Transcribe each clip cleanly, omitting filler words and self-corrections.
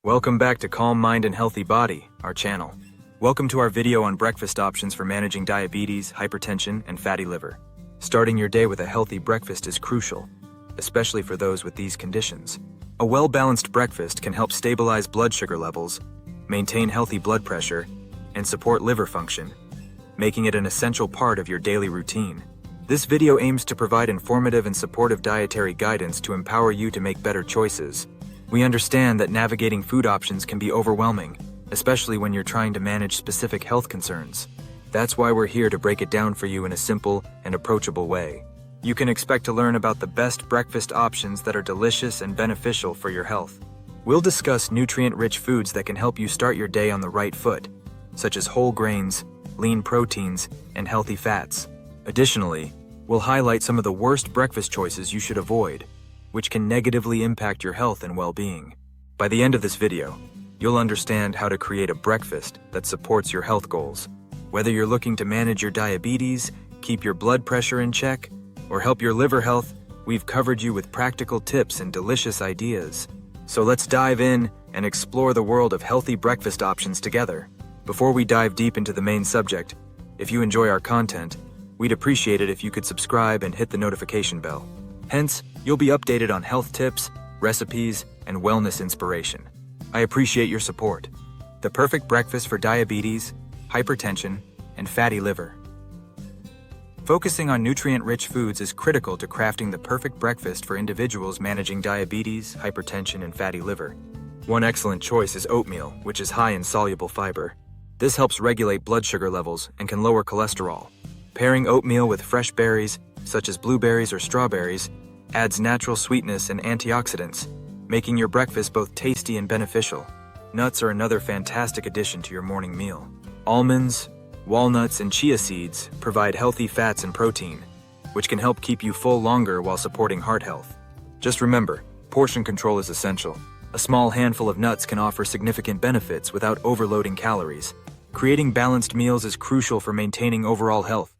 Welcome back to Calm Mind and Healthy Body, our channel. Welcome to our video on breakfast options for managing diabetes, hypertension, and fatty liver. Starting your day with a healthy breakfast is crucial, especially for those with these conditions. A well-balanced breakfast can help stabilize blood sugar levels, maintain healthy blood pressure, and support liver function, making it an essential part of your daily routine. This video aims to provide informative and supportive dietary guidance to empower you to make better choices. We understand that navigating food options can be overwhelming, especially when you're trying to manage specific health concerns. That's why we're here to break it down for you in a simple and approachable way. You can expect to learn about the best breakfast options that are delicious and beneficial for your health. We'll discuss nutrient-rich foods that can help you start your day on the right foot, such as whole grains, lean proteins, and healthy fats. Additionally, we'll highlight some of the worst breakfast choices you should avoid, which can negatively impact your health and well-being. By the end of this video, you'll understand how to create a breakfast that supports your health goals. Whether you're looking to manage your diabetes, keep your blood pressure in check, or help your liver health, we've covered you with practical tips and delicious ideas. So let's dive in and explore the world of healthy breakfast options together. Before we dive deep into the main subject, if you enjoy our content, we'd appreciate it if you could subscribe and hit the notification bell. Hence, you'll be updated on health tips, recipes, and wellness inspiration. I appreciate your support. The perfect breakfast for diabetes, hypertension, and fatty liver. Focusing on nutrient-rich foods is critical to crafting the perfect breakfast for individuals managing diabetes, hypertension, and fatty liver. One excellent choice is oatmeal, which is high in soluble fiber. This helps regulate blood sugar levels and can lower cholesterol. Pairing oatmeal with fresh berries, such as blueberries or strawberries, adds natural sweetness and antioxidants, making your breakfast both tasty and beneficial. Nuts are another fantastic addition to your morning meal. Almonds, walnuts, and chia seeds provide healthy fats and protein, which can help keep you full longer while supporting heart health. Just remember, portion control is essential. A small handful of nuts can offer significant benefits without overloading calories. Creating balanced meals is crucial for maintaining overall health.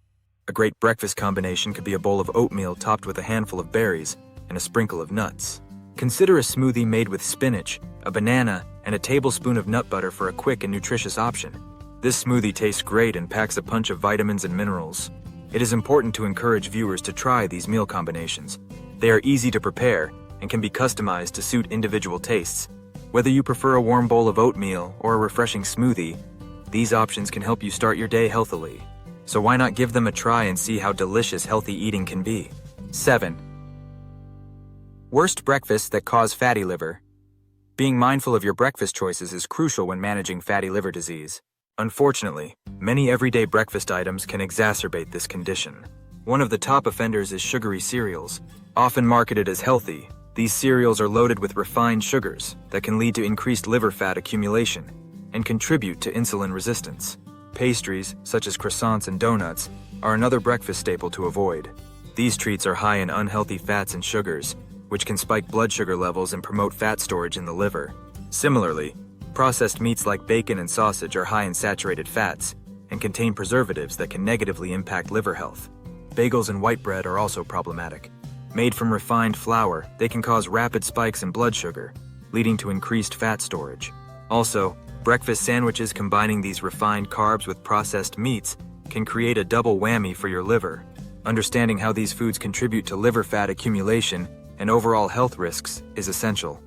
A great breakfast combination could be a bowl of oatmeal topped with a handful of berries and a sprinkle of nuts. Consider a smoothie made with spinach, a banana, and a tablespoon of nut butter for a quick and nutritious option. This smoothie tastes great and packs a punch of vitamins and minerals. It is important to encourage viewers to try these meal combinations. They are easy to prepare and can be customized to suit individual tastes. Whether you prefer a warm bowl of oatmeal or a refreshing smoothie, these options can help you start your day healthily. So why not give them a try and see how delicious healthy eating can be? 7. Worst breakfasts that cause fatty liver. Being mindful of your breakfast choices is crucial when managing fatty liver disease. Unfortunately, many everyday breakfast items can exacerbate this condition. One of the top offenders is sugary cereals. Often marketed as healthy, these cereals are loaded with refined sugars that can lead to increased liver fat accumulation and contribute to insulin resistance. Pastries, such as croissants and donuts, are another breakfast staple to avoid. These treats are high in unhealthy fats and sugars, which can spike blood sugar levels and promote fat storage in the liver. Similarly, processed meats like bacon and sausage are high in saturated fats and contain preservatives that can negatively impact liver health. Bagels and white bread are also problematic. Made from refined flour, they can cause rapid spikes in blood sugar, leading to increased fat storage. Also, breakfast sandwiches combining these refined carbs with processed meats can create a double whammy for your liver. Understanding how these foods contribute to liver fat accumulation and overall health risks is essential.